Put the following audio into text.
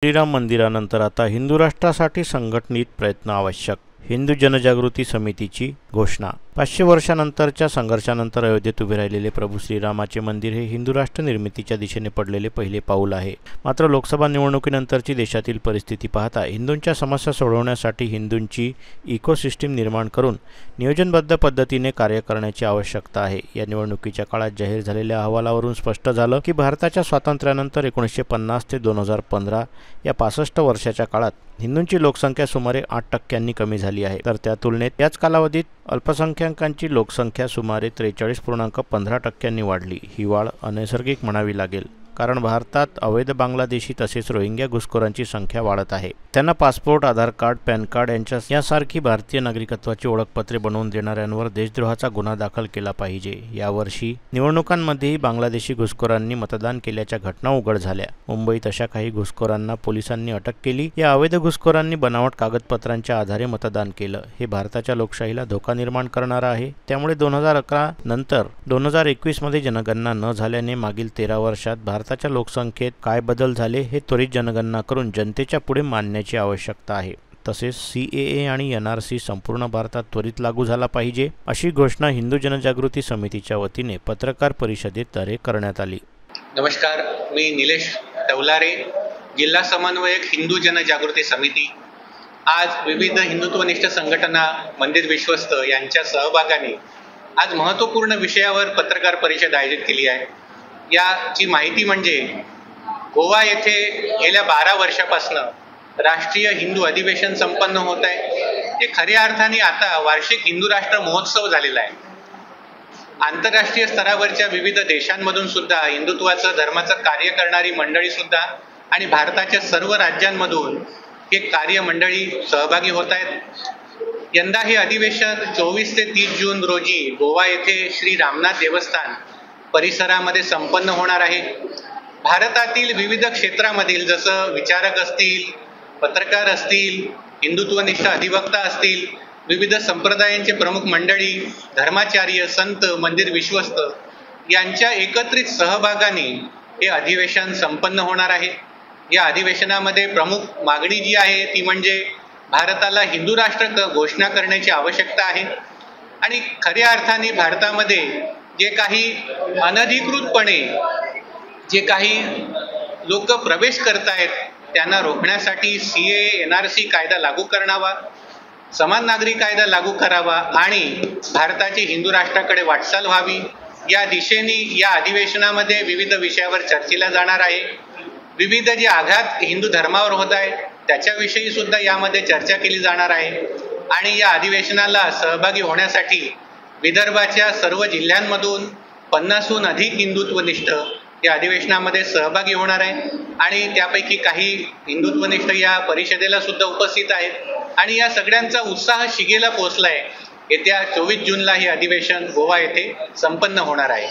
श्रीराम मंदिरानंतर आता हिंदू राष्ट्रासाठी संघटित प्रयत्न आवश्यक. हिंदू जनजागृती समितीची घोषणा. 500 वर्षांनंतरच्या संघर्षानंतर अयोध्येत उभे राहिलेले प्रभू श्रीरामाचे मंदिर हे हिंदू राष्ट्र निर्मितीच्या दिशेने पडलेले पहिले पाऊल आहे. मात्र लोकसभा निवडणुकीनंतरची देशातील परिस्थिती पाहता हिंदूंच्या समस्या सोडवण्यासाठी हिंदूंची इकोसिस्टीम निर्माण करून नियोजनबद्ध पद्धतीने कार्य करण्याची आवश्यकता आहे. या निवडणुकीच्या काळात जाहीर झालेल्या अहवालावरून स्पष्ट झालं की भारताच्या स्वातंत्र्यानंतर 1950 ते 2015 या 65 वर्षाच्या काळात हिंदूंची लोकसंख्या सुमारे 8% कमी झाली आहे. तर त्या तुलनेत याच कालावधीत अल्पसंख्याकांची लोकसंख्या सुमारे 43.15% वाढली. ही वाढ अनैसर्गिक म्हणावी लागेल, कारण भारतात अवैध बांगलादेशी तसेच रोहिंग्या घुसखोरांची संख्या वाढत आहे. त्यांना पासपोर्ट, आधार कार्ड, पॅन कार्ड यासारखी भारतीय नागरिकत्वाची ओळखपत्रे बनवून देणाऱ्यांवर देशद्रोहाचा गुन्हा दाखल केला पाहिजे. यावर्षी निवडणुकांमध्येही बांगलादेशी घुसखोरांनी मतदान केल्याच्या घटना उघड झाल्या. मुंबईत अशा काही घुसखोरांना पोलिसांनी अटक केली. या अवैध घुसखोरांनी बनावट कागदपत्रांच्या आधारे मतदान केलं. हे भारताच्या लोकशाहीला धोका निर्माण करणारं आहे. त्यामुळे 2011 नंतर 2021 मध्ये जनगणना न झाल्याने मागील 13 वर्षात भारताच्या लोकसंख्येत काय बदल झाले हे त्वरित जनगणना करून जनतेच्या पुढे मांडण्याची आवश्यकता आहे. तसेच CAA आणि NRC संपूर्ण भारतात त्वरित लागू झाला पाहिजे, अशी घोषणा हिंदू जनजागृती समितीच्या वतीने पत्रकार परिषदेद्वारे करण्यात आली. नमस्कार, मी निलेश तवलारे, जिल्हा समन्वयक हिंदू जनजागृती समिती. आज विविध हिंदुत्वनिष्ठ संघटना, मंदिर विश्वस्त यांच्या सहभागाने आज महत्त्वपूर्ण विषयावर पत्रकार परिषद आयोजित केली आहे. याची माहिती म्हणजे गोवा येथे गेल्या 12 वर्षापासून राष्ट्रीय हिंदू अधिवेशन संपन्न होत आहे. हे खऱ्या अर्थाने आता वार्षिक हिंदू राष्ट्र महोत्सव झालेला आहे. आंतरराष्ट्रीय स्तरावरच्या विविध देशांमधून सुद्धा हिंदुत्वाचं धर्माचं कार्य करणारी मंडळी सुद्धा आणि भारताच्या सर्व राज्यांमधून हे कार्य मंडळी सहभागी होत आहेत. यंदा हे अधिवेशन 24 ते 30 जून रोजी गोवा येथे श्री रामनाथ देवस्थान परिसरामध्ये संपन्न होणार आहे. भारतातील विविध क्षेत्रामधील जसं विचारक असतील, पत्रकार असतील, हिंदुत्वनिष्ठ अधिवक्ता असतील, विविध संप्रदायांचे प्रमुख मंडळी, धर्माचार्य, संत, मंदिर विश्वस्त यांच्या एकत्रित सहभागाने हे अधिवेशन संपन्न होणार आहे. या अधिवेशनामध्ये प्रमुख मागणी जी आहे ती म्हणजे भारताला हिंदू राष्ट्र घोषणा करण्याची आवश्यकता आहे. आणि खऱ्या अर्थाने भारतामध्ये जे काही अनधिकृतपणे जे काही लोक प्रवेश करतायत त्यांना रोखण्यासाठी CAA NRC कायदा लागू करावा, समान नागरी कायदा लागू करावा आणि भारताची हिंदू राष्ट्राकडे वाटचाल व्हावी. या दिशेने या अधिवेशनामध्ये विविध विषयावर चर्चेला जाणार आहे. विविध जे आघात हिंदू धर्मावर होत आहे त्याच्याविषयी सुद्धा यामध्ये चर्चा केली जाणार आहे. आणि या अधिवेशनाला सहभागी होण्यासाठी विदर्भाच्या सर्व जिल्ह्यांमधून 50हून अधिक हिंदुत्वनिष्ठ या अधिवेशनामध्ये सहभागी होणार आहे. आणि त्यापैकी काही हिंदुत्वनिष्ठ या परिषदेला सुद्धा उपस्थित आहेत. आणि या सगळ्यांचा उत्साह शिगेला पोहोचलाय. येत्या 24 जूनला हे अधिवेशन गोवा येथे संपन्न होणार आहे.